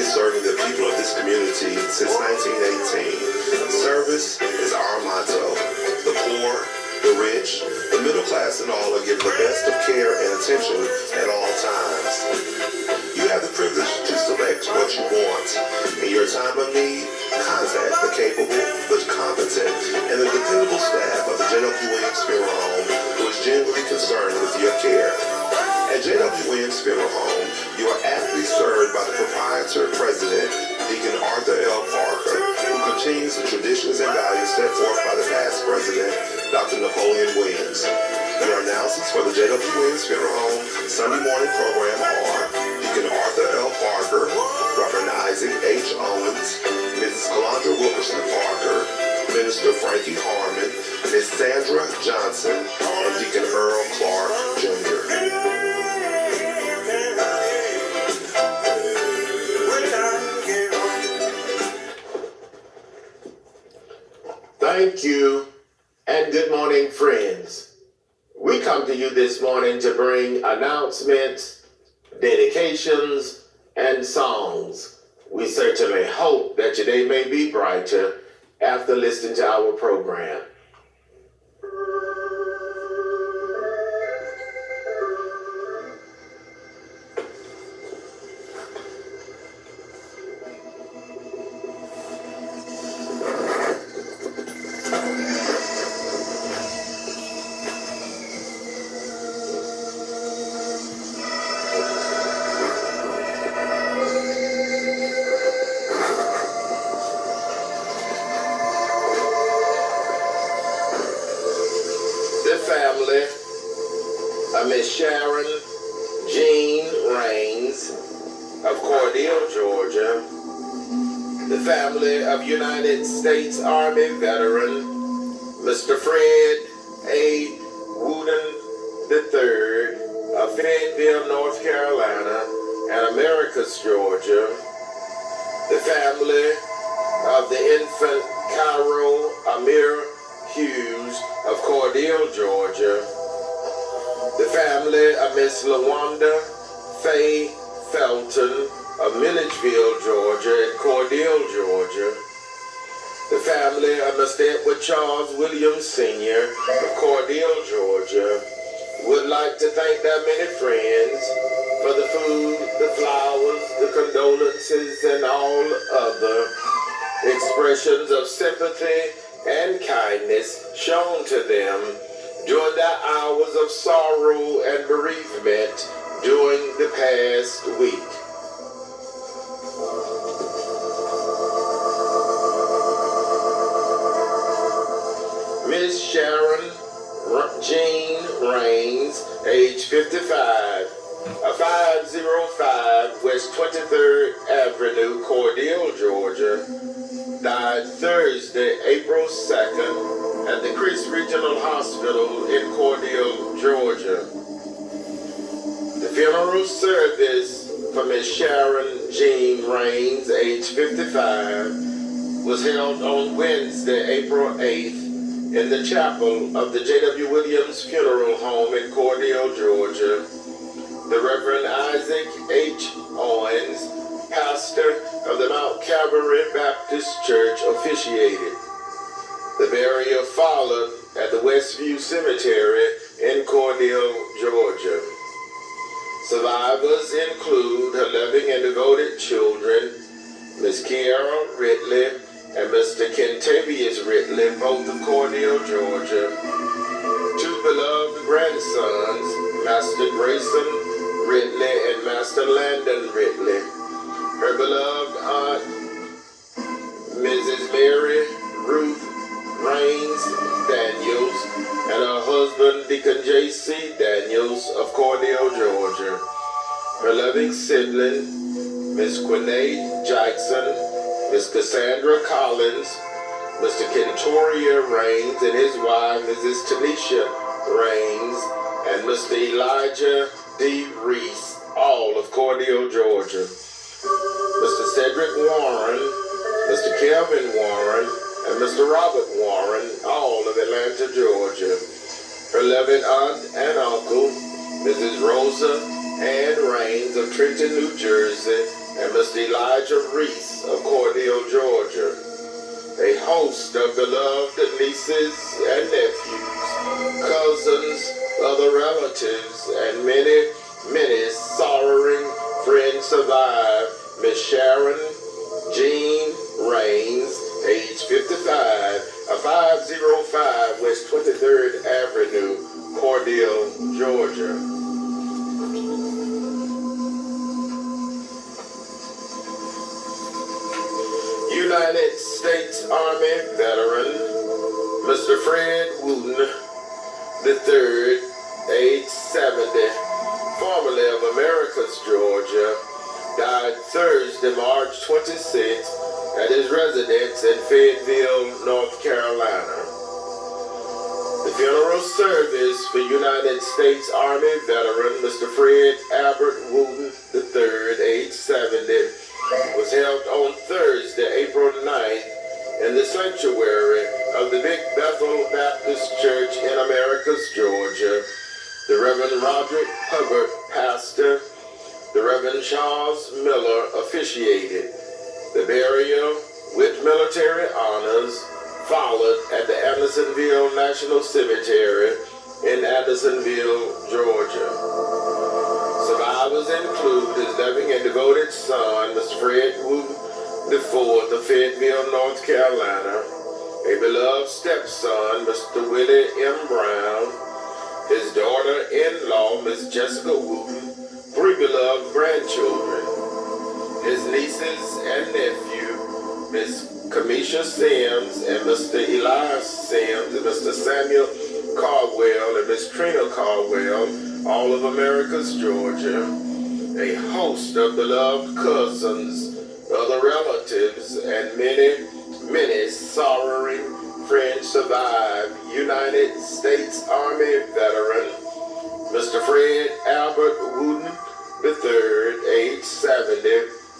serving the people of this community since 1918. Service is our motto. The poor, the rich, the middle class and all are given the best of care and attention at all times. You have the privilege to select what you want. In your time of need, contact the capable, the competent, and the dependable staff of the Jwwilliams Funeral Home who is genuinely concerned with your care. At Jwwilliams Funeral Home, you are aptly served by the proprietor president, Deacon Arthur L. Parker, who continues the traditions and values set forth by the past president, Dr. Napoleon Williams. Your announcements for the Jwwilliams Funeral Home Sunday morning program are Deacon Arthur L. Parker, Reverend Isaac H. Owens, Mrs. Calandra Wilkerson Parker, Minister Frankie Harmon, Ms. Sandra Johnson, and Deacon Earl Clark, Jr. Thank you, and good morning, friends. We come to you this morning to bring announcements, dedications, and songs. We certainly hope that your day may be brighter after listening to our program. Miss Sharon Jean Raines of Cordele, Georgia. The family of United States Army veteran Mr. Fred A. Wooden III of Fayetteville, North Carolina, and Americus, Georgia. The family of the infant Cairo Amir Hughes of Cordele, Georgia. The family of Miss LaWanda Faye Felton of Milledgeville, Georgia, and Cordele, Georgia. The family of Mr. Edward Charles Williams Sr. of Cordele, Georgia, would like to thank their many friends for the food, the flowers, the condolences, and all other expressions of sympathy and kindness shown to them during their hours of sorrow and bereavement during the past week. Miss Sharon Jean Raines, age 55, 505 West 23rd Avenue, Cordele, Georgia, died Thursday, April 2nd, at the Chris Regional Hospital in Cordele, Georgia. The funeral service for Miss Sharon Jean Raines, age 55, was held on Wednesday, April 8th, in the chapel of the Jwwilliams Funeral Home in Cordele, Georgia. The Reverend Isaac H. Owens, pastor of the Mount Calvary Baptist Church, officiated. The burial followed at the Westview Cemetery in Cordele, Georgia. Survivors include her loving and devoted children, Miss Kiara Ridley and Mr. Kentavious Ridley, both of Cordele, Georgia. Two beloved grandsons, Master Grayson Ridley and Master Landon Ridley. Her beloved aunt, Mrs. Mary Ruth Raines Daniels, and her husband, Deacon J.C. Daniels of Cordele, Georgia. Her loving sibling, Miss Quinae Jackson, Miss Cassandra Collins, Mr. Kentoria Raines and his wife, Mrs. Tanisha Raines, and Mr. Elijah D. Reese, all of Cordele, Georgia. Mr. Cedric Warren, Mr. Kelvin Warren, and Mr. Robert Warren, all of Atlanta, Georgia. Her loving aunt and uncle, Mrs. Rosa Ann Raines of Trenton, New Jersey, and Mr. Elijah Reese of Cordele, Georgia. A host of beloved nieces and nephews, cousins, other relatives, and many, many sorrowing friends survive Miss Sharon Jean Rains, age 55, of 505 West 23rd Avenue, Cordele, Georgia. United States Army veteran, Mr. Fred Wooten III, age 70, formerly of Americus, Georgia, died Thursday, March 26th, at his residence in Fayetteville, North Carolina. The funeral service for United States Army veteran Mr. Fred Albert Wooten III, age 70, was held on Thursday, April 9th, in the sanctuary of the Big Bethel Baptist Church in Americus, Georgia. The Reverend Roderick Hubbard, pastor. The Reverend Charles Miller officiated. The burial with military honors followed at the Andersonville National Cemetery in Andersonville, Georgia. Survivors include his loving and devoted son, Mr. Fred Wooten IV of Fayetteville, North Carolina, a beloved stepson, Mr. Willie M. Brown, his daughter-in-law, Miss Jessica Wooten, 3 beloved grandchildren, his nieces and nephew, Miss Kamisha Sims and Mr. Elias Sims and Mr. Samuel Caldwell and Miss Trina Caldwell, all of Americus, Georgia. A host of beloved cousins, other relatives, and many, many sorrowing friends survive United States Army veteran Mr. Fred Albert Wooten III, age 70,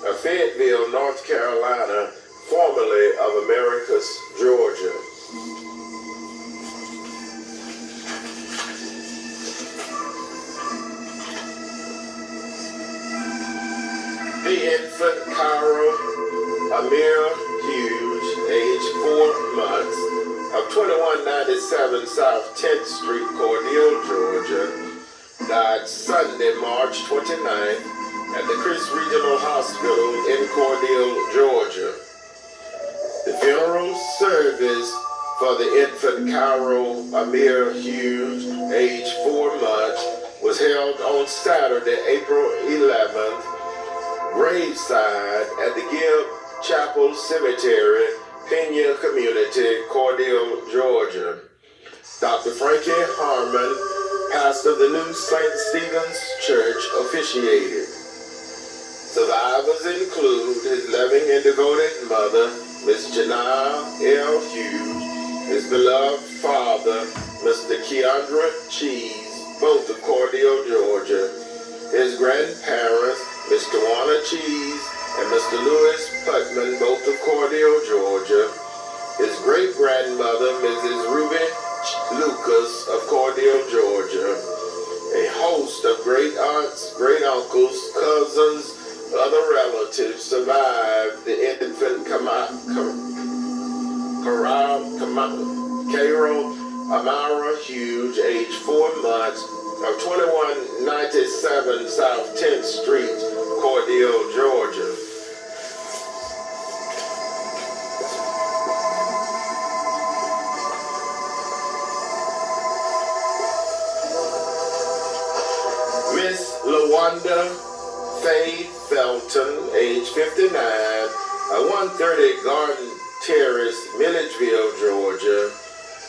of Fayetteville, North Carolina, formerly of Americus, Georgia. The infant Cairo Amir Hughes, age 4 months, of 2197 South 10th Street, Cordele, Georgia, died Sunday, March 29th, at the Chris Regional Hospital in Cordele, Georgia. The funeral service for the infant Cairo Amir Hughes, age 4 months, was held on Saturday, April 11th, graveside at the Gibb Chapel Cemetery, Pena Community, Cordele, Georgia. Dr. Frankie Harmon, pastor of the new St. Stephen's Church, officiated. Survivors include his loving and devoted mother, Miss Janelle L. Hughes, his beloved father, Mr. Keandra Cheese, both of Cordele, Georgia, his grandparents, Mr. Warner Cheese and Mr. Louis Putman, both of Cordele, Georgia, his great-grandmother, Mrs. Ruby Lucas of Cordele, Georgia, a host of great-aunts, great-uncles, cousins, other relatives survived the infant Cairo Amara Hughes, age 4 months, of 2197 South 10th Street, Cordele, Georgia. Miss LaWanda Faye Felton, age 59, at 130 Garden Terrace, Milledgeville, Georgia,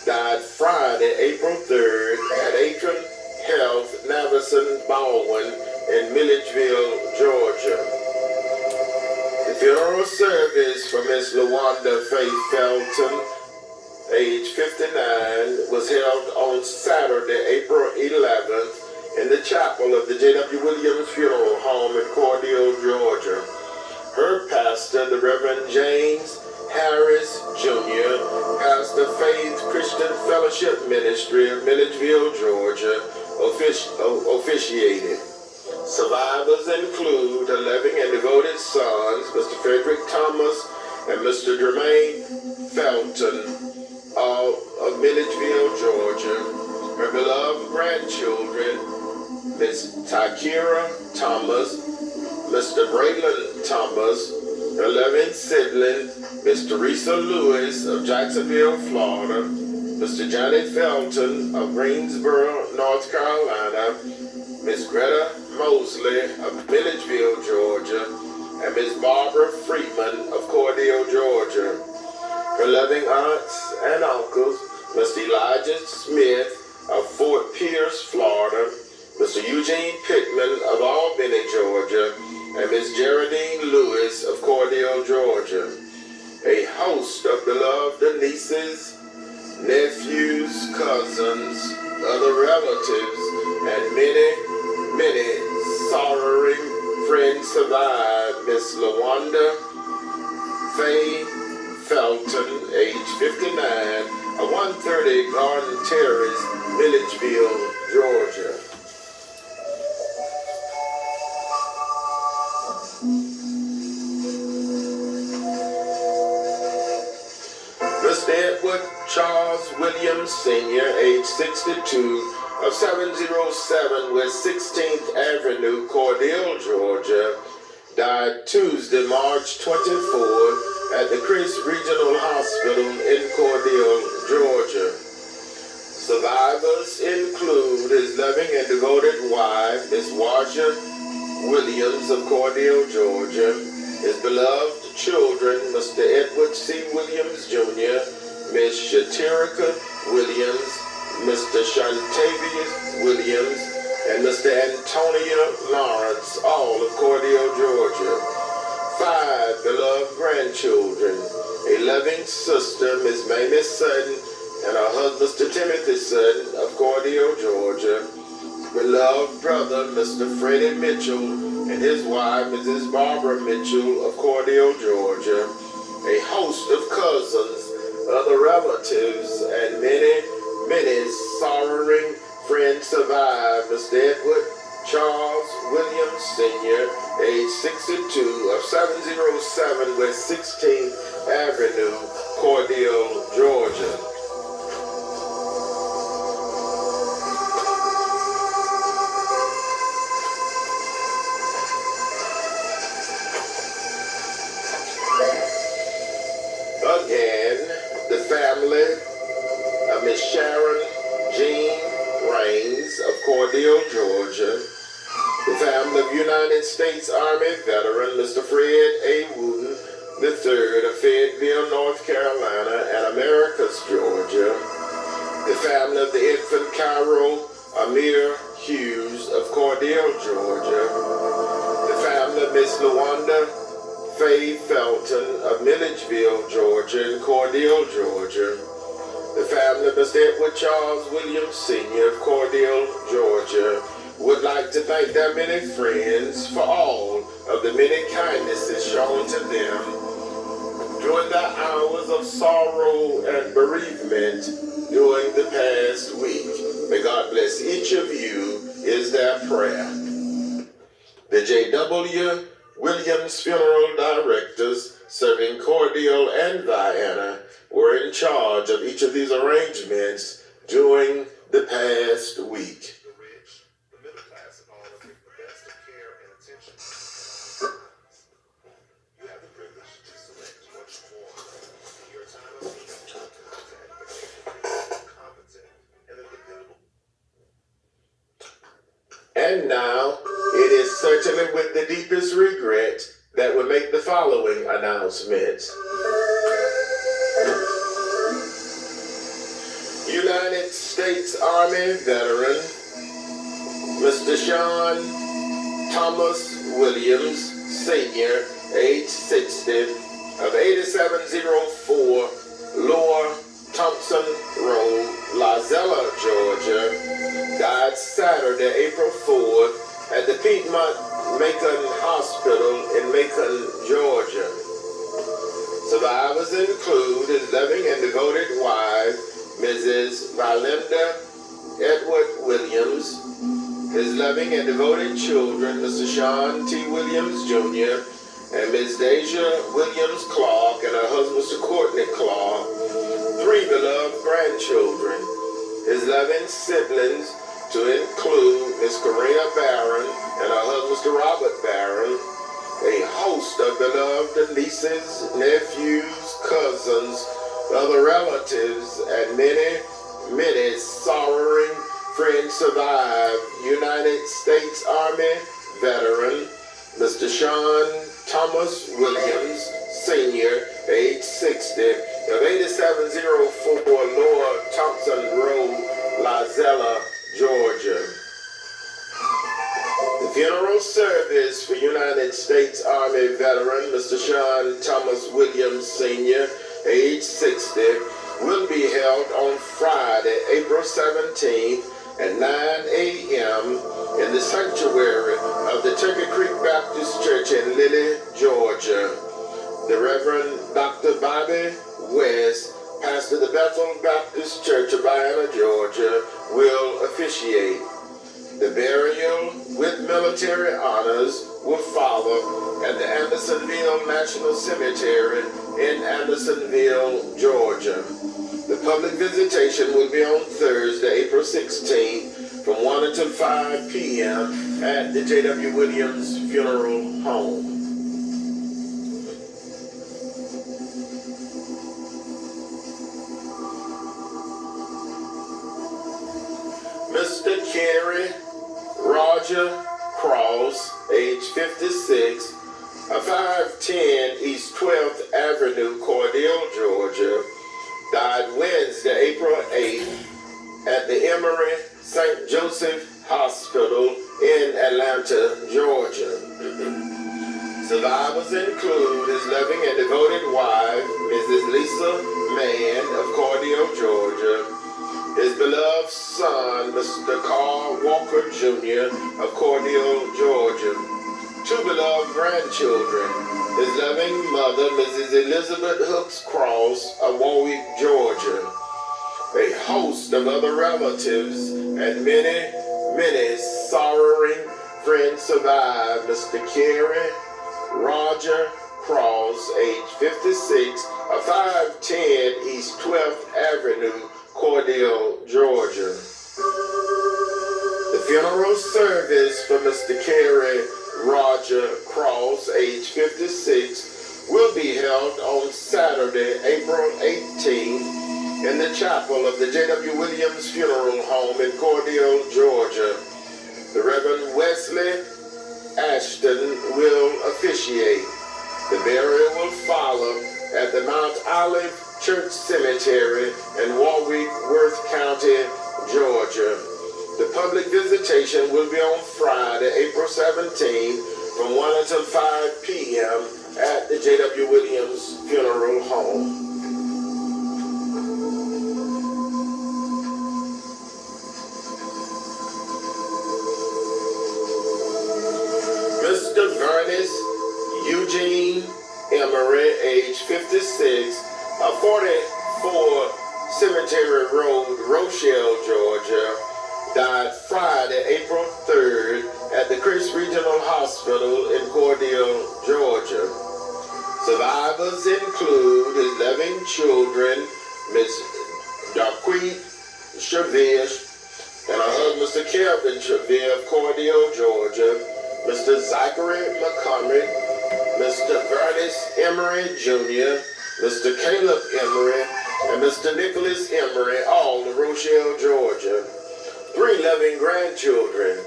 died Friday, April 3rd, at Atron Health, Navison Baldwin in Milledgeville, Georgia. The funeral service for Miss LaWanda Faith Felton, age 59, was held on Saturday, April 11th, in the chapel of the Jwwilliams Funeral Home in Cordele, Georgia. Her pastor, the Reverend James Harris Jr., pastor Faith Christian Fellowship Ministry of Milledgeville, Georgia, officiated. Survivors include 11 and devoted sons, Mr. Frederick Thomas and Mr. Jermaine Felton of Milledgeville, Georgia. Her beloved grandchildren, Miss Takira Thomas, Mr. Braylon Thomas, her 11th sibling, Miss Teresa Lewis of Jacksonville, Florida, Mr. Johnny Felton of Greensboro, North Carolina, Miss Greta Mosley of Milledgeville, Georgia, and Miss Barbara Freeman of Cordele, Georgia. Her loving aunts and uncles, Mr. Elijah Smith of Fort Pierce, Florida, Mr. Eugene Pittman of Albany, Georgia, and Miss Geraldine Lewis of Cordele, Georgia. A host of beloved nieces, nephews, cousins, other relatives, and many sorrowing friends survive. Miss LaWanda Faye Felton, age 59, of 130 Garden Terrace, Milledgeville, Georgia. Mr. Edward Charles Williams Sr., age 62, of 707 West 16th Avenue, Cordele, Georgia, died Tuesday, March 24th at the Chris Regional Hospital in Cordele, Georgia. Survivors include his loving and devoted wife, Miss Washa Williams of Cordele, Georgia, his beloved children, Mr. Edward C. Williams Jr., Miss Shatirika Williams, Mr. Shantavius Williams, and Mr. Antonia Lawrence, all of Cordele, Georgia. 5 beloved grandchildren, a loving sister, Miss Mamie Sutton, and her husband, Mr. Timothy Sutton of Cordele, Georgia. Beloved brother, Mr. Freddie Mitchell, and his wife, Mrs. Barbara Mitchell of Cordele, Georgia. A host of cousins, other relatives, and many sorrowing friends survive. Mr. Edward Charles Williams Sr., age 62, of 707 West 16th Avenue, Cordele, Georgia. Again, the family of Miss Sharon Jean Raines of Cordele, Georgia. The family of United States Army veteran Mr. Fred A. Wooten III of Fayetteville, North Carolina, and Americus, Georgia. The family of the infant Cairo Amir Hughes of Cordele, Georgia. The family of Miss LaWanda Faye Felton of Milledgeville, Georgia, and Cordele, Georgia. The family of Mr. Edward Charles Williams Sr. of Cordele, Georgia, would like to thank their many friends for all of the many kindnesses shown to them during the hours of sorrow and bereavement during the past week. May God bless each of you is their prayer. The Jwwilliams funeral directors serving Cordele and Vienna were in charge of each of these arrangements during the past week. The rich, the middle class, and all of give the best of care and attention. You have the privilege to select what you want. In your time of need, contact competent and a dependable. And now, it is certainly with the deepest regret that we make the following announcements. United States Army veteran, Mr. Sean Thomas Williams, Sr., age 60, of 8704 Lower Thompson Road, Lazella, Georgia, died Saturday, April 4th, at the Piedmont Macon Hospital in Macon, Georgia. Survivors include his loving and devoted wife, Mrs. Valinda Edward Williams, His loving and devoted children, Mr. Sean T. Williams Jr. and Ms. Deja Williams Clark and her husband, Mr. Courtney Clark. 3 beloved grandchildren. His loving siblings, to include Miss Karina Barron and her husband, Mr. Robert Barron. A host of beloved nieces, nephews, cousins, other relatives, and many, many sorrowing friends survived. United States Army veteran, Mr. Sean Thomas Williams, Sr., age 60, of 8704 Lower Thompson Road, Lizella, Georgia. The funeral service for United States Army veteran Mr. Sean Thomas Williams Sr., age 60, will be held on Friday, April 17th at 9 a.m. in the sanctuary of the Turkey Creek Baptist Church in Lilly, Georgia. The Reverend Dr. Bobby West, pastor of the Bethel Baptist Church of Vienna, Georgia, will officiate. The burial with military honors will follow at the Andersonville National Cemetery in Andersonville, Georgia. The public visitation will be on Thursday, April 16th from 1 until 5 p.m. at the Jwwilliams Funeral Home. Mr. Kerry Roger Cross, age 56, of 510 East 12th Avenue, Cordele, Georgia, died Wednesday, April 8th at the Emory St. Joseph Hospital in Atlanta, Georgia. Survivors include his loving and devoted wife, Mrs. Lisa Mann of Cordele, Georgia, his beloved son, Mr. Carl Walker Jr. of Cordele, Georgia, 2 beloved grandchildren, his loving mother, Mrs. Elizabeth Hooks Cross of Warwick, Georgia, a host of other relatives, and many, many sorrowing friends survive. Mr. Kerry Roger Cross, age 56, of 510 East 12th Avenue, Cordele, Georgia. The funeral service for Mr. Kerry Roger Cross, age 56, will be held on Saturday, April 18th in the chapel of the Jwwilliams Funeral Home in Cordele, Georgia. The Reverend Wesley Ashton will officiate. The burial will follow at the Mount Olive Church Cemetery in Warwick, Worth County, Georgia. The public visitation will be on Friday, April 17th from 1 until 5 p.m. at the Jwwilliams Funeral Home. Mr. Vernis Eugene Emery, age 56, of 44 Cemetery Road, Rochelle, Georgia, died Friday, April 3rd at the Chris Regional Hospital in Cordele, Georgia. Survivors include his loving children, Miss Darquette Chavish and her husband, Mr. Kelvin Chavish of Cordele, Georgia, Mr. Zachary McCormick, Mr. Vernis Emery Jr., Mr. Caleb Emery, and Mr. Nicholas Emery, all of Rochelle, Georgia. 3 loving grandchildren,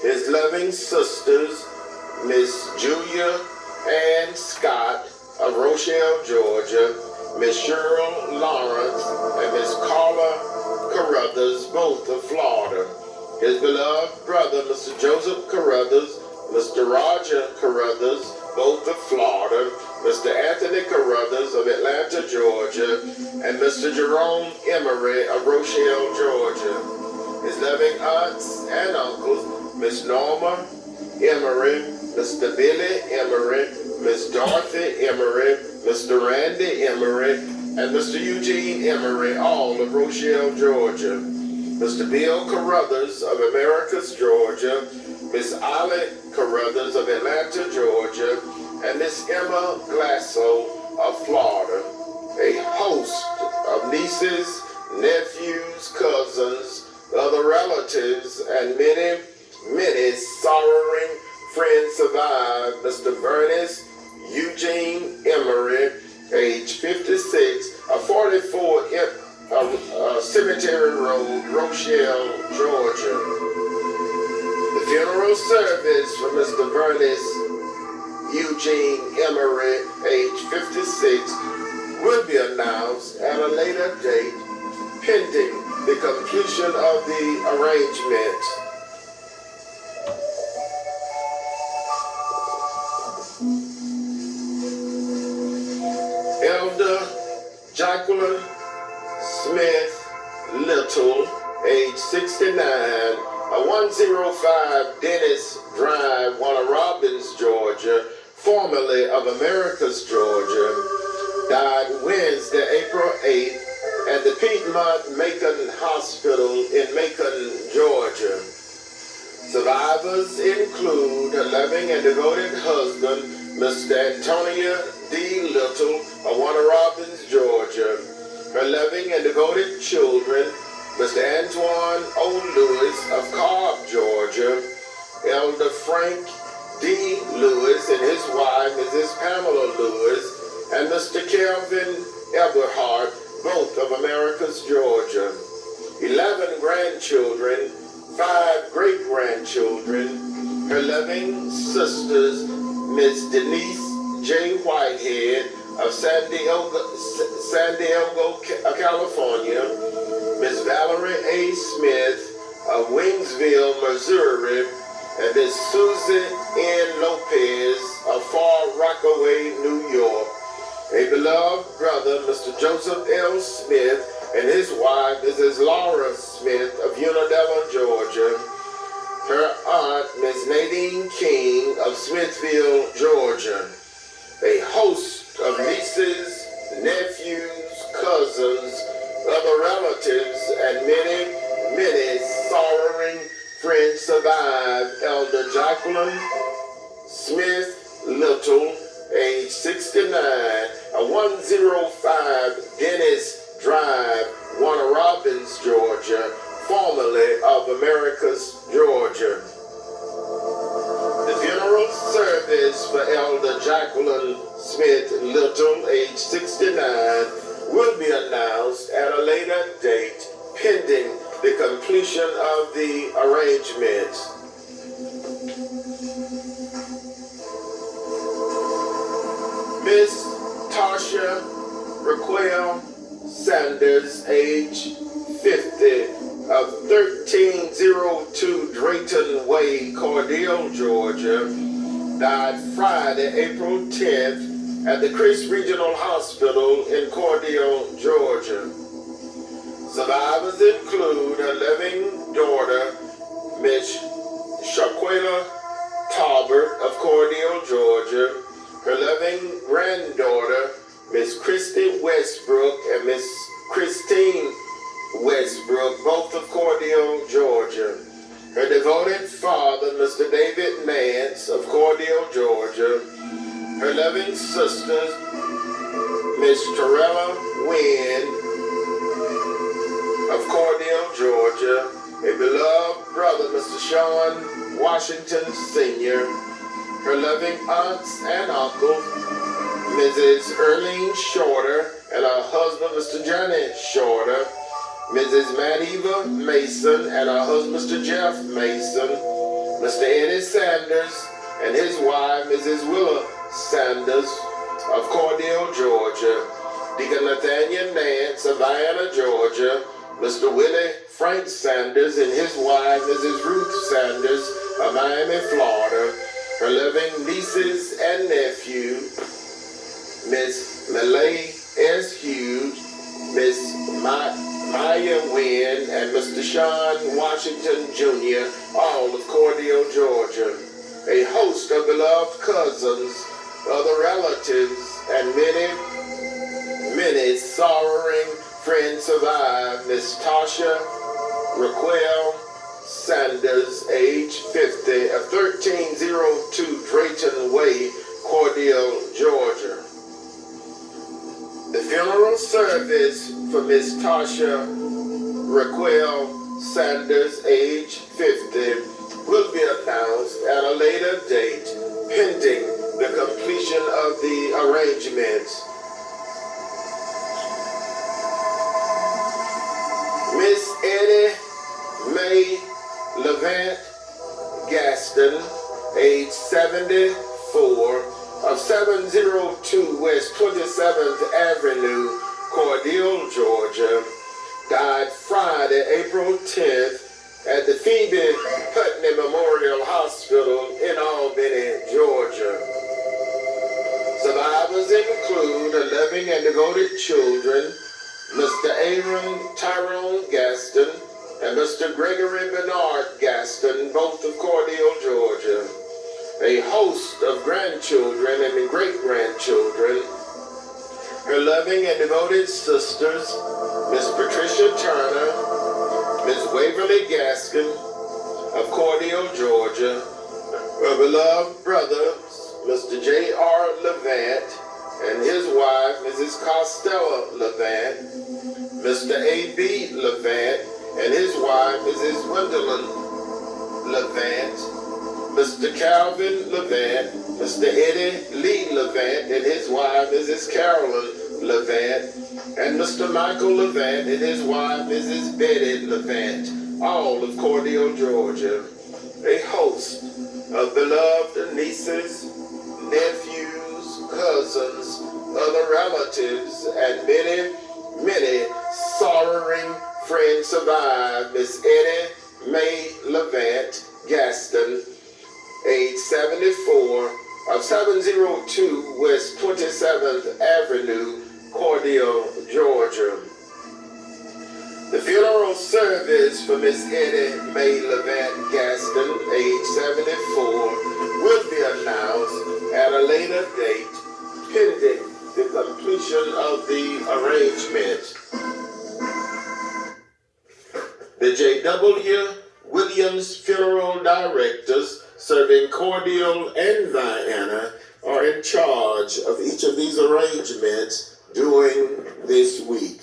his loving sisters, Miss Julia Ann Scott of Rochelle, Georgia, Miss Cheryl Lawrence, and Miss Carla Carruthers, both of Florida. His beloved brother, Mr. Joseph Carruthers, Mr. Roger Carruthers, both of Florida, Mr. Anthony Carruthers of Atlanta, Georgia, and Mr. Jerome Emery of Rochelle, Georgia. His loving aunts and uncles, Miss Norma Emery, Mr. Billy Emery, Miss Dorothy Emery, Mr. Randy Emery, and Mr. Eugene Emery, all of Rochelle, Georgia. Mr. Bill Carruthers of Americus, Georgia, Miss Ollie Carruthers of Atlanta, Georgia, and Miss Emma Glasso of Florida. A host of nieces, nephews, cousins, other relatives, and many, many sorrowing friends survive Mr. Bernice Eugene Emery, age 56, of 44 Cemetery Road, Rochelle, Georgia. The funeral service for Mr. Bernice Eugene Emery, age 56, will be announced at a later date, pending the completion of the arrangement. Elder Jwwilliams Smith Little, age 69, a 105 Dennis Drive, Warner Robins, Georgia, formerly of Americus, Georgia, died Wednesday, April 8th at the Piedmont Macon Hospital in Macon, Georgia. Survivors include her loving and devoted husband, Mr. Antonia D. Little of Warner Robins, Georgia. Her loving and devoted children, Mr. Antoine O. Lewis of Cobb, Georgia. Elder Frank D. Lewis and his wife, Mrs. Pamela Lewis, and Mr. Kelvin Eberhardt, both of Americus, Georgia. 11 grandchildren, 5 great-grandchildren, her loving sisters, Miss Denise J. Whitehead of San Diego, California, Miss Valerie A. Smith of Wingsville, Missouri, and Miss Susan N. Lopez of Far Rockaway, New York. A beloved brother, Mr. Joseph L. Smith, and his wife, Mrs. Laura Smith of Unadilla, Georgia. Her aunt, Miss Nadine King of Smithville, Georgia. A host of nieces, nephews, cousins, other relatives, and many, many sorrowing friends survive Elder Jwwilliams Smith Little, age 69, a 105 Dennis Drive, Warner Robins, Georgia, formerly of Americus, Georgia. The funeral service for Elder Jwwilliams Smith Little, age 69, will be announced at a later date, pending the completion of the arrangement. Miss Tasha Raquel Sanders, age 50, of 1302 Drayton Way, Cordele, Georgia, died Friday, April 10th at the Chris Regional Hospital in Cordele, Georgia. Survivors include her living daughter, Miss Shaquela Talbert of Cordele, Georgia, her loving granddaughter, Miss Christy Westbrook, and Miss Christine Westbrook, both of Cordele, Georgia. Her devoted father, Mr. David Nance of Cordele, Georgia. Her loving sisters, Miss Torella Wynn of Cordele, Georgia. A beloved brother, Mr. Sean Washington Sr. Her loving aunts and uncles, Mrs. Erlene Shorter and her husband, Mr. Johnny Shorter. Mrs. Madiva Mason and her husband, Mr. Jeff Mason. Mr. Eddie Sanders and his wife, Mrs. Willa Sanders of Cordele, Georgia. Deacon Nathaniel Nance of Vienna, Georgia. Mr. Willie Frank Sanders and his wife, Mrs. Ruth Sanders of Miami, Florida. Her living nieces and nephew, Miss Malay S. Hughes, Miss Maya Wynn, and Mr. Sean Washington Jr., all of Cordele, Georgia. A host of beloved cousins, other relatives, and many, many sorrowing friends survive Miss Tasha Raquel Sanders, age 50, of 1302 Drayton Way, Cordele, Georgia. The funeral service for Miss Tasha Raquel Sanders, age 50, will be announced at a later date, pending the completion of the arrangements. Miss Eddie Mae Levant Gaston, age 74, of 702 West 27th Avenue, Cordele, Georgia, died Friday, April 10th, at the Phoebe Putney Memorial Hospital in Albany, Georgia. Survivors include 11 and devoted children, Mr. Aaron Tyrone Gaston and Mr. Gregory Bernard Gaston, both of Cordele, Georgia. A host of grandchildren and great-grandchildren. Her loving and devoted sisters, Miss Patricia Turner, Miss Waverly Gaskin of Cordele, Georgia. Her beloved brother, Mr. J.R. Levant, and his wife, Mrs. Costello Levant, Mr. A.B. Levant, and his wife, Mrs. Gwendolyn Levant, Mr. Calvin Levant, Mr. Eddie Lee Levant, and his wife, Mrs. Carolyn Levant, and Mr. Michael Levant, and his wife, Mrs. Betty Levant, all of Cordele, Georgia. A host of beloved nieces, nephews, cousins, other relatives, and many, many sorrowing friends survive Miss Eddie Mae Levant Gaston, age 74, of 702 West 27th Avenue, Cordele, Georgia. The funeral service for Miss Eddie Mae Levant Gaston, age 74, will be announced at a later date, pending the completion of the arrangement. The Jwwilliams funeral directors serving Cordele and Vienna are in charge of each of these arrangements during this week.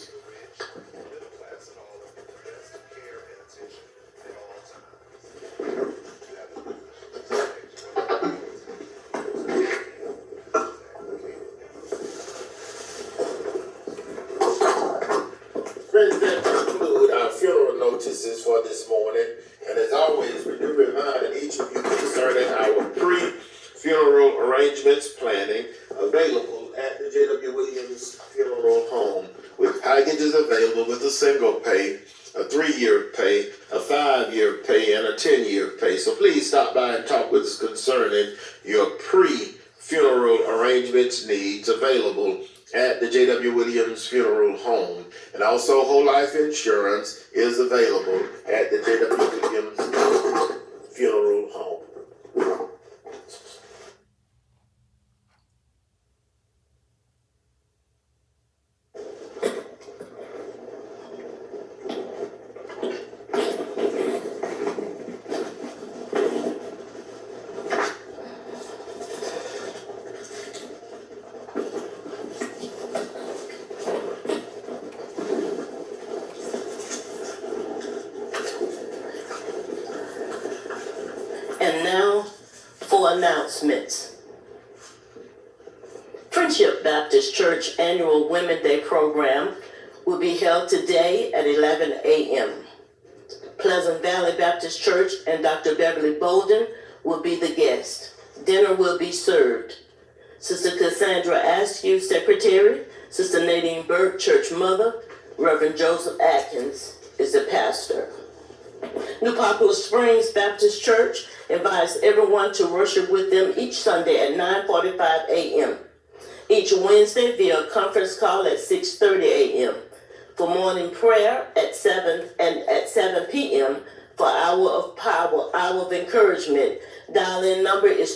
Friends, that conclude our funeral notices for this morning. And as always, we do remind each of you concerning our pre-funeral arrangements planning available at the Jwwilliams Funeral Home, with packages available with a single pay, a 3-year pay, a 5-year pay, and a 10-year pay. So please stop by and talk with us concerning your pre-funeral arrangements needs available at the Jwwilliams Funeral Home. And also whole life insurance is available at the Jwwilliams Funeral Home. And now for announcements. Friendship Baptist Church Annual Women Day program will be held today at 11 a.m. Pleasant Valley Baptist Church and Dr. Beverly Bolden will be the guest. Dinner will be served. Sister Cassandra Askew, Secretary. Sister Nadine Burke, Church Mother. Reverend Joseph Atkins is the pastor. New Poplar Springs Baptist Church invites everyone to worship with them each Sunday at 9:45 a.m. Each Wednesday via conference call at 6:30 a.m. For morning prayer at 7 p.m. for Hour of Power, Hour of Encouragement. Dial-in number is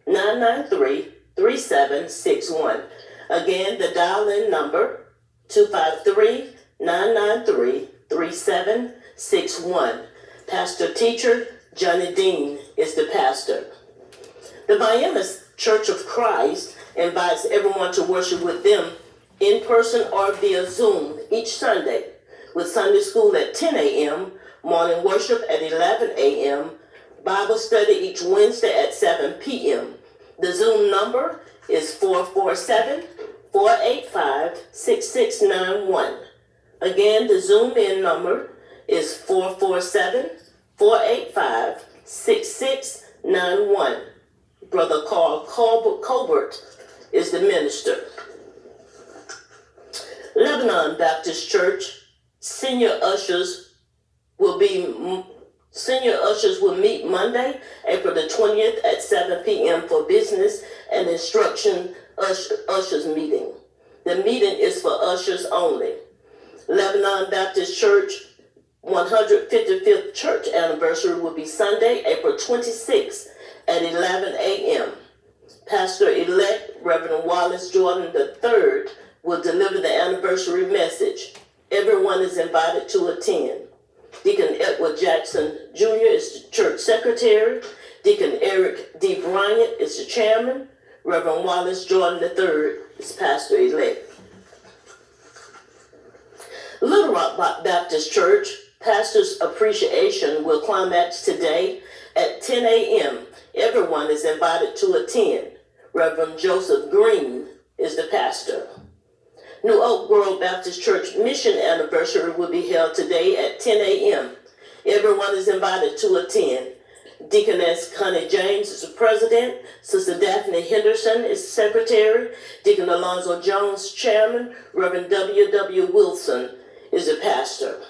253-993-3761. Again, the dial-in number 253-993-3761. 3761. Pastor Teacher Johnny Dean is the pastor. The Miami Church of Christ invites everyone to worship with them in person or via Zoom each Sunday, with Sunday school at 10 a.m., morning worship at 11 a.m., Bible study each Wednesday at 7 p.m. The Zoom number is 447-485-6691. Again, the Zoom-in number is 447-485-6691. Brother Carl Colbert is the minister. Lebanon Baptist Church senior ushers will meet Monday, April the 20th at 7 p.m. for business and instruction ushers meeting. The meeting is for ushers only. Lebanon Baptist Church 155th church anniversary will be Sunday, April 26th at 11 a.m. Pastor-elect Reverend Wallace Jordan III will deliver the anniversary message. Everyone is invited to attend. Deacon Edward Jackson Jr. is the church secretary. Deacon Eric D. Bryant is the chairman. Reverend Wallace Jordan III is pastor-elect. Little Rock Baptist Church Pastor's Appreciation will climax today at 10 a.m. Everyone is invited to attend. Reverend Joseph Green is the pastor. New Oak Grove Baptist Church Mission Anniversary will be held today at 10 a.m. Everyone is invited to attend. Deaconess Connie James is the president. Sister Daphne Henderson is the secretary. Deacon Alonzo Jones, chairman. Reverend W.W. Wilson is the pastor.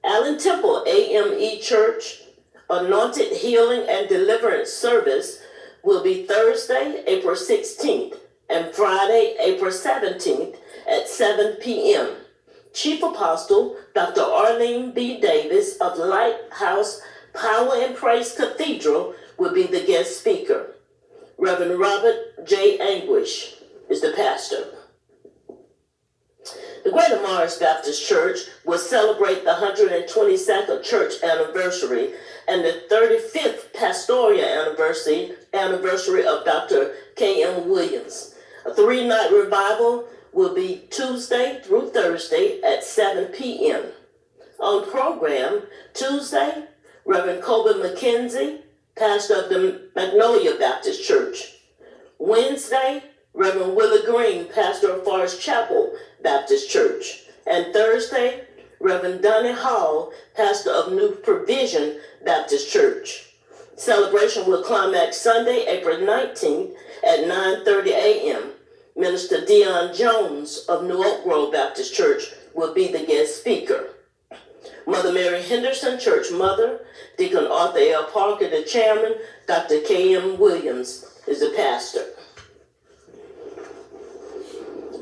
Allen Temple AME Church Anointed Healing and Deliverance Service will be Thursday, April 16th and Friday, April 17th at 7 p.m. Chief Apostle Dr. Arlene B. Davis of Lighthouse Power and Praise Cathedral will be the guest speaker. Reverend Robert J. Anguish is the pastor. The Greater Morris Baptist Church will celebrate the 122nd church anniversary and the 35th pastoral anniversary of Dr. K.M. Williams. A 3-night revival will be Tuesday through Thursday at 7 p.m. On program, Tuesday, Reverend Colby McKenzie, pastor of the Magnolia Baptist Church. Wednesday, Reverend Willie Green, pastor of Forest Chapel Baptist Church. And Thursday, Reverend Donnie Hall, pastor of New Provision Baptist Church. Celebration will climax Sunday, April 19th at 9:30 a.m. Minister Dion Jones of New Oak Grove Baptist Church will be the guest speaker. Mother Mary Henderson, church mother. Deacon Arthur L. Parker, the chairman. Dr. K.M. Williams is the pastor.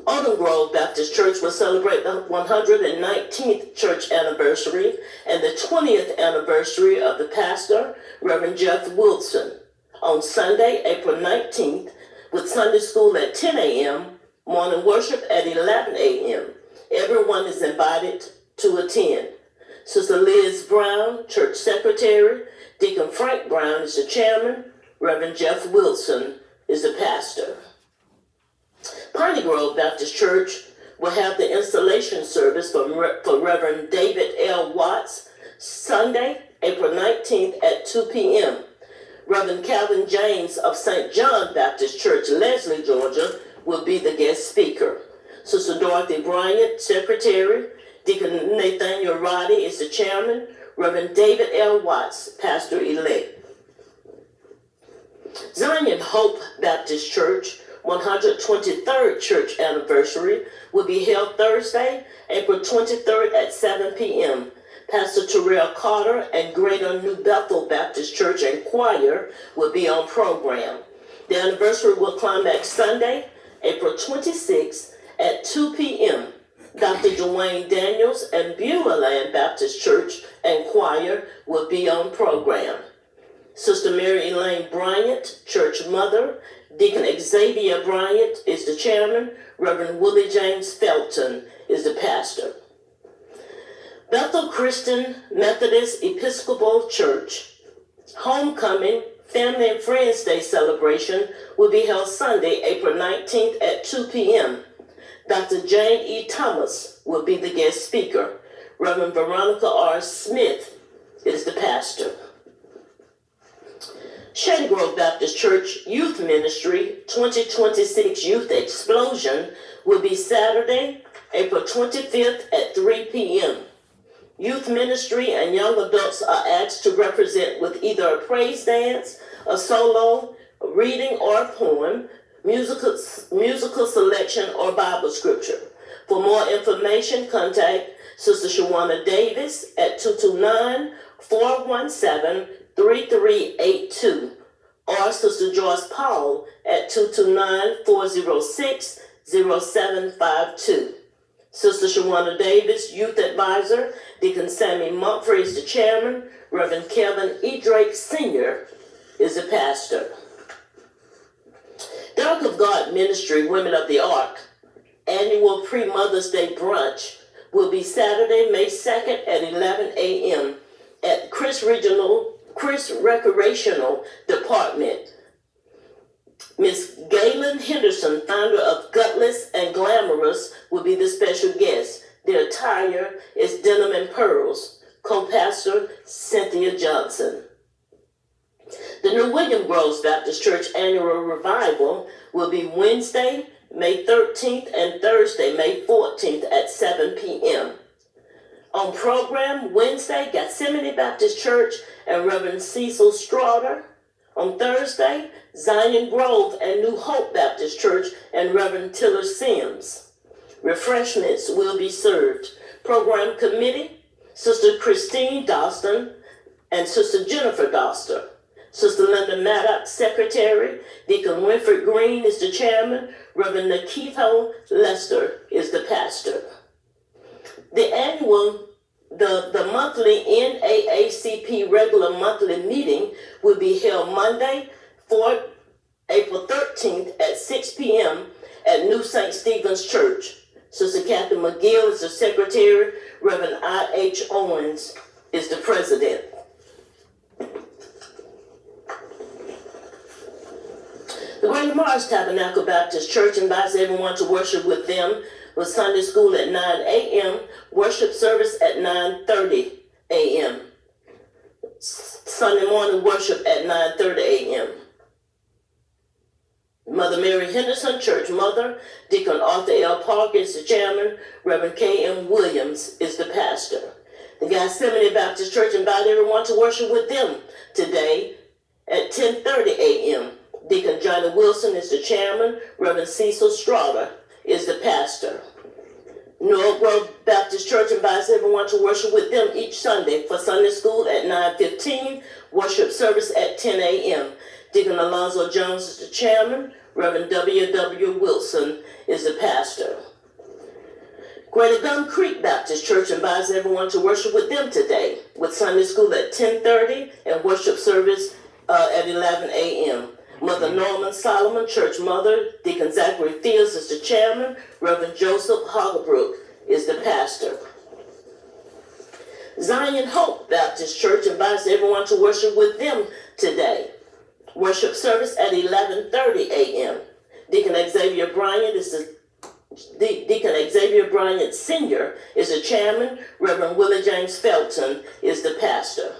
Autumn Grove Baptist Church will celebrate the 119th church anniversary and the 20th anniversary of the pastor, Reverend Jeff Wilson, on Sunday, April 19th, with Sunday school at 10 a.m., morning worship at 11 a.m. Everyone is invited to attend. Sister Liz Brown, church secretary. Deacon Frank Brown is the chairman. Reverend Jeff Wilson is the pastor. Piney Grove Baptist Church will have the installation service for Reverend David L. Watts Sunday, April 19th at 2 p.m. Reverend Calvin James of St. John Baptist Church, Leslie, Georgia, will be the guest speaker. Sister Dorothy Bryant, secretary. Deacon Nathaniel Roddy is the chairman. Reverend David L. Watts, pastor-elect. Zion Hope Baptist Church 123rd church anniversary will be held Thursday, April 23rd at 7 p.m. Pastor Terrell Carter and Greater New Bethel Baptist Church and Choir will be on program. The anniversary will climax Sunday, April 26th at 2 p.m. Dr. Dwayne Daniels and Beulah Land Baptist Church and Choir will be on program. Sister Mary Elaine Bryant, church mother. Deacon Xavier Bryant is the chairman. Reverend Willie James Felton is the pastor. Bethel Christian Methodist Episcopal Church Homecoming Family and Friends Day celebration will be held Sunday, April 19th at 2 p.m. Dr. Jane E. Thomas will be the guest speaker. Reverend Veronica R. Smith is the pastor. Shady Grove Baptist Church Youth Ministry 2026 Youth Explosion will be Saturday, April 25th at 3 p.m. Youth ministry and young adults are asked to represent with either a praise dance, a solo, a reading or a poem, musical selection, or Bible scripture. For more information, contact Sister Shawana Davis at 229-417-3382 or Sister Joyce Paul at 229-406-0752. Sister Shawana Davis, Youth Advisor. Deacon Sammy Mumphrey is the chairman. Reverend Kevin E. Drake Sr. is the pastor. The Ark of God Ministry Women of the Ark annual pre-Mother's Day brunch will be Saturday, May 2nd at 11 a.m. at Chris Recreational Department. Miss Galen Henderson, founder of Gutless and Glamorous, will be the special guest. Their attire is denim and pearls. Co-pastor Cynthia Johnson. The New William Groves Baptist Church annual revival will be Wednesday, May 13th and Thursday, May 14th at 7 p.m. On program Wednesday, Gethsemane Baptist Church and Reverend Cecil Straughter. On Thursday, Zion Grove and New Hope Baptist Church and Reverend Tiller Sims. Refreshments will be served. Program committee, Sister Christine Doston and Sister Jennifer Doster. Sister Linda Maddox, secretary. Deacon Winfred Green is the chairman. Reverend Nikito Lester is the pastor. The monthly NAACP regular monthly meeting will be held Monday, April 13th at 6 p.m. at New St. Stephen's Church. Sister Catherine McGill is the secretary. Reverend I.H. Owens is the president. The Greater Mars Tabernacle Baptist Church invites everyone to worship with them with Sunday school at 9 a.m., worship service at 9:30 a.m., Sunday morning worship at 9:30 a.m. Mother Mary Henderson, Church Mother. Deacon Arthur L. Parker is the chairman. Reverend K.M. Williams is the pastor. The Gethsemane Baptist Church invites everyone to worship with them today at 10:30 a.m. Deacon Johnny Wilson is the chairman. Reverend Cecil Straughter is the pastor. New Oak Grove Baptist Church invites everyone to worship with them each Sunday for Sunday school at 9:15, worship service at 10 a.m. Deacon Alonzo Jones is the chairman. Reverend W.W. Wilson is the pastor. Greater Gum Creek Baptist Church invites everyone to worship with them today with Sunday school at 10:30 and worship service at 11 a.m. Mother Norman Solomon, Church Mother. Deacon Zachary Fields is the chairman. Reverend Joseph Hoggebrook is the pastor. Zion Hope Baptist Church invites everyone to worship with them today. Worship service at 11:30 a.m. Deacon Xavier Bryant Sr. is the chairman. Reverend Willie James Felton is the pastor.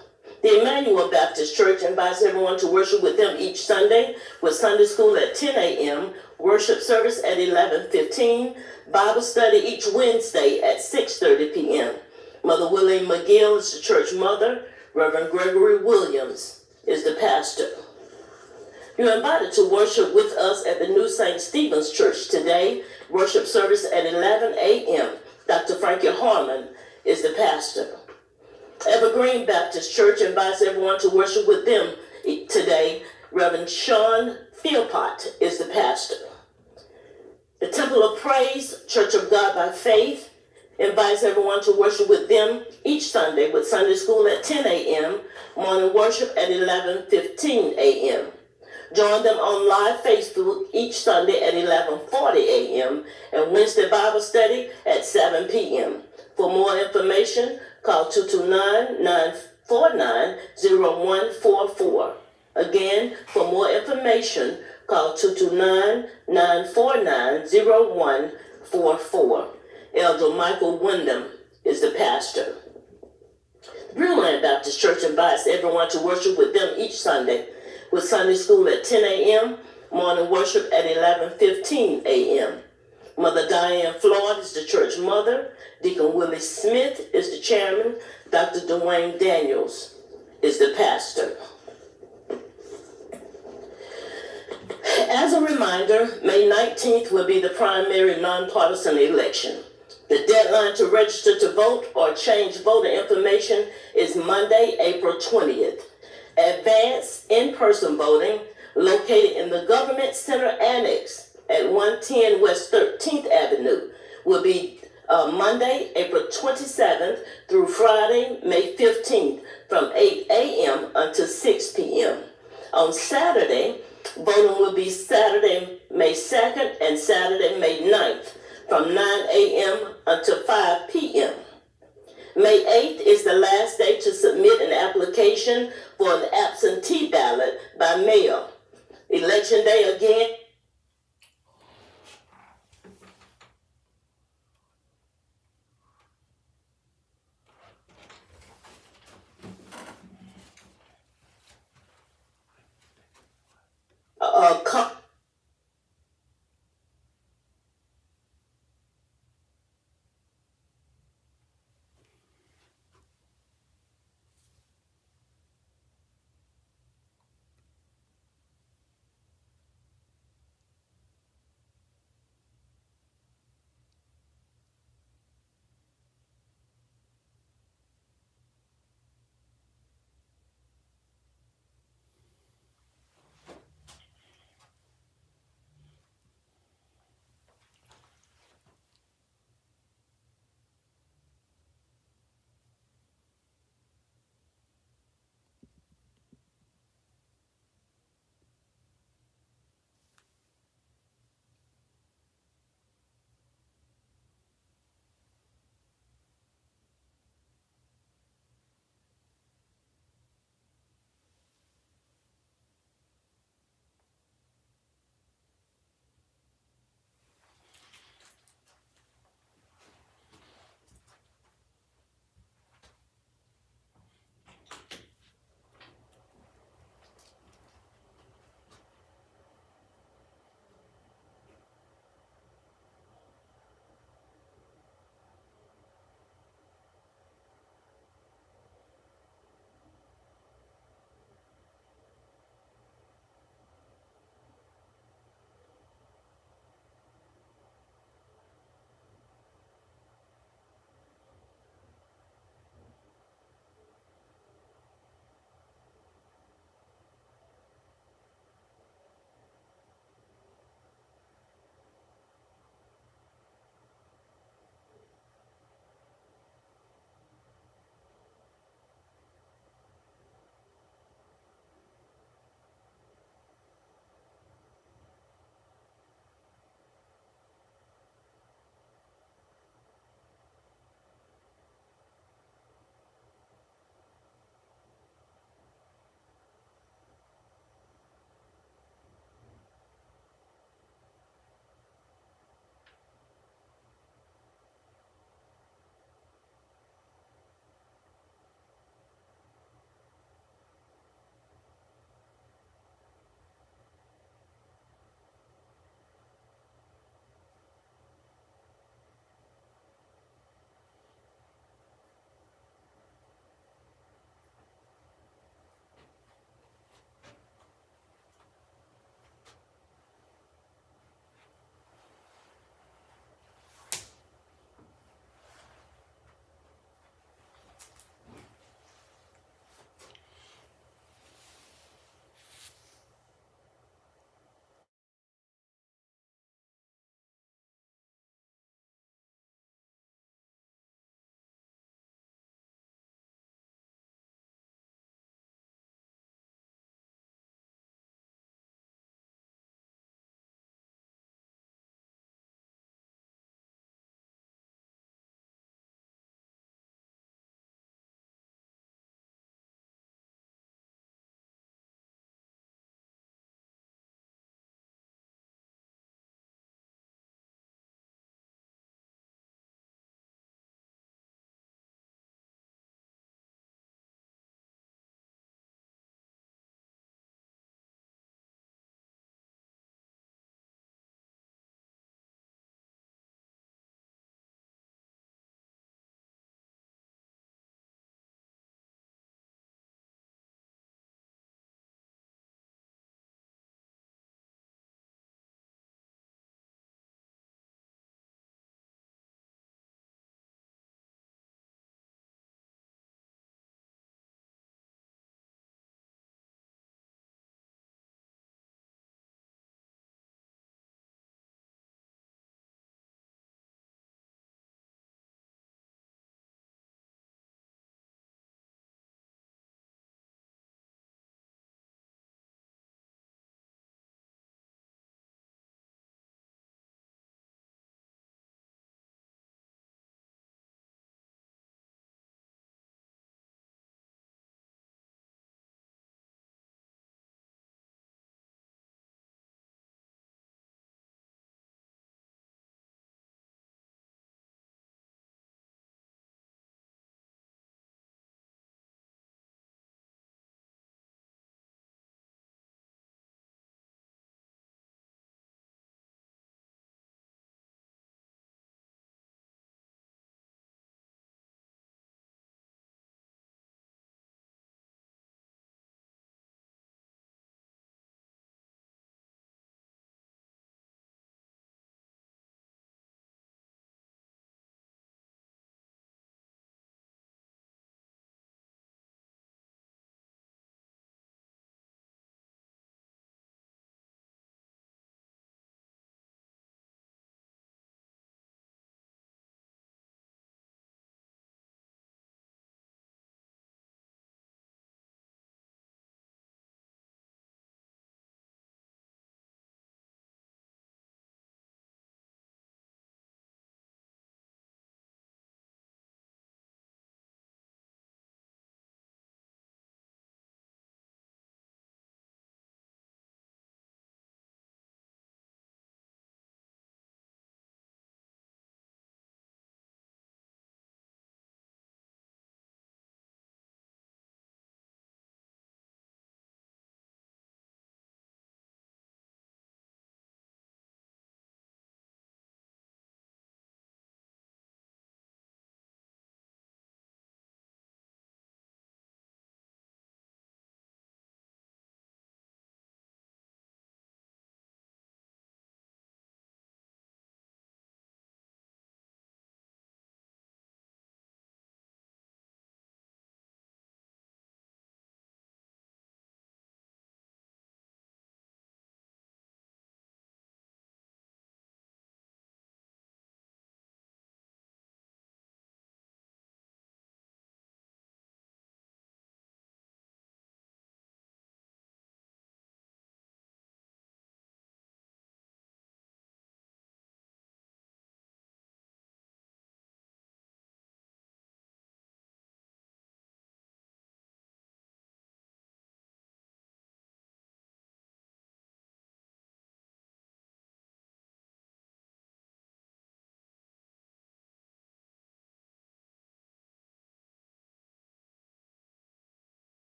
The Emmanuel Baptist Church invites everyone to worship with them each Sunday with Sunday school at 10 a.m., worship service at 11:15, Bible study each Wednesday at 6:30 p.m. Mother William McGill is the church mother. Reverend Gregory Williams is the pastor. You're invited to worship with us at the New St. Stephen's Church today, worship service at 11 a.m. Dr. Frankie Harmon is the pastor. Evergreen Baptist Church invites everyone to worship with them today. Reverend Sean Philpott is the pastor. The Temple of Praise, Church of God by Faith, invites everyone to worship with them each Sunday with Sunday school at 10 a.m., morning worship at 11:15 a.m. Join them on live Facebook each Sunday at 11:40 a.m. and Wednesday Bible study at 7 p.m. For more information, call 229-949-0144. Again, for more information, call 229-949-0144. Elder Michael Wyndham is the pastor. Brewland Baptist Church invites everyone to worship with them each Sunday, with Sunday school at 10 a.m., morning worship at 11:15 a.m. Mother Diane Floyd is the church mother. Deacon Willie Smith is the chairman. Dr. Dwayne Daniels is the pastor. As a reminder, May 19th will be the primary nonpartisan election. The deadline to register to vote or change voter information is Monday, April 20th. Advanced in-person voting, located in the Government Center Annex at 110 West 13th Avenue, will be Monday, April 27th through Friday, May 15th from 8 a.m. until 6 p.m. On Saturday, voting will be Saturday, May 2nd and Saturday, May 9th from 9 a.m. until 5 p.m. May 8th is the last day to submit an application for an absentee ballot by mail. Election day again.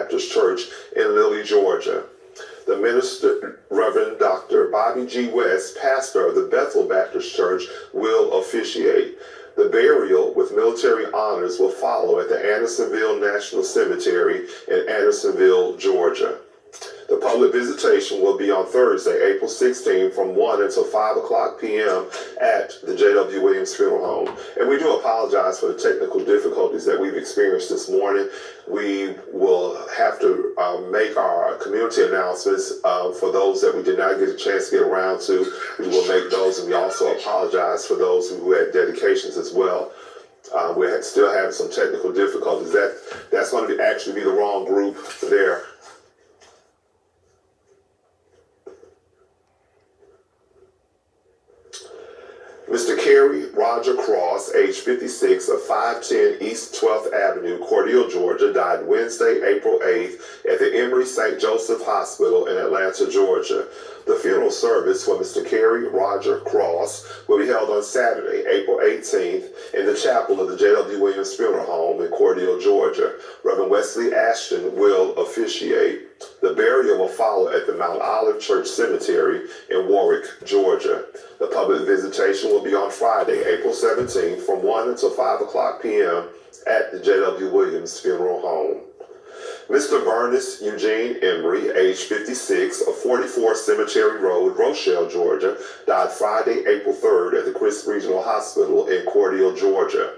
Baptist Church in Lilly, Georgia. The minister, Reverend Dr. Bobby G. West, pastor of the Bethel Baptist Church, will officiate. The burial with military honors will follow at the Andersonville National Cemetery in Andersonville, Georgia. The public visitation will be on Thursday, April 16, from 1 until 5 o'clock p.m. at the J.W. Williams Funeral Home. And we do apologize for the technical difficulties that we've experienced this morning. We will have to make our community announcements for those that we did not get a chance to get around to. We will make those, and we also apologize for those who had dedications as well. We're still having some technical difficulties. That's going to actually be the wrong group there. Mr. Kerry Roger Cross, age 56, of 510 East 12th Avenue, Cordele, Georgia, died Wednesday, April 8th at the Emory St. Joseph Hospital in Atlanta, Georgia. The funeral service for Mr. Kerry Roger Cross will be held on Saturday, April 18th, in the chapel of the J.W. Williams Funeral Home in Cordele, Georgia. Reverend Wesley Ashton will officiate. The burial will follow at the Mount Olive Church Cemetery in Warwick, Georgia. The public visitation will be on Friday, April 17th, from 1 until 5 o'clock p.m. at the J.W. Williams Funeral Home. Mr. Bernice Eugene Emery, age 56, of 44 Cemetery Road, Rochelle, Georgia, died Friday, April 3rd at the Crisp Regional Hospital in Cordele, Georgia.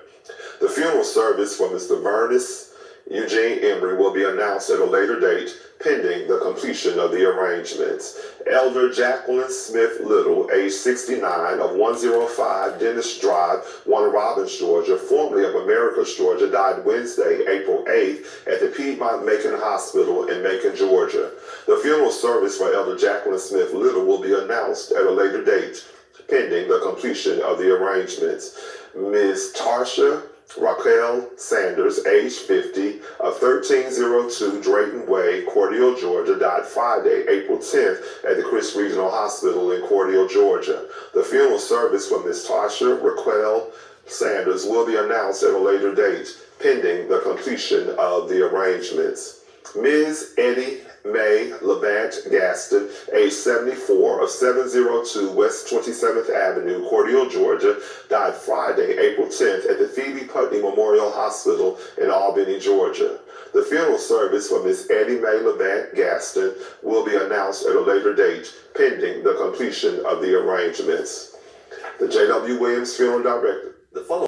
The funeral service for Mr. Bernice Eugene Emery will be announced at a later date, pending the completion of the arrangements. Elder Jacqueline Smith Little, age 69, of 105 Dennis Drive, Warner Robins, Georgia, formerly of Americus, Georgia, died Wednesday, April 8th at the Piedmont Macon Hospital in Macon, Georgia. The funeral service for Elder Jacqueline Smith Little will be announced at a later date, pending the completion of the arrangements. Ms. Tarsha Raquel Sanders, age 50, of 1302 Drayton Way, Cordele, Georgia, died Friday, April 10th at the Crisp Regional Hospital in Cordele, Georgia. The funeral service for Ms. Tarsha Raquel Sanders will be announced at a later date, pending the completion of the arrangements. Ms. Eddie May Levant Gaston, age 74, of 702 West 27th Avenue, Cordele, Georgia, died Friday, April 10th at the Phoebe Putney Memorial Hospital in Albany, Georgia. The funeral service for Ms. Eddie May Levant Gaston will be announced at a later date, pending the completion of the arrangements. The J.W. Williams Funeral Director. The following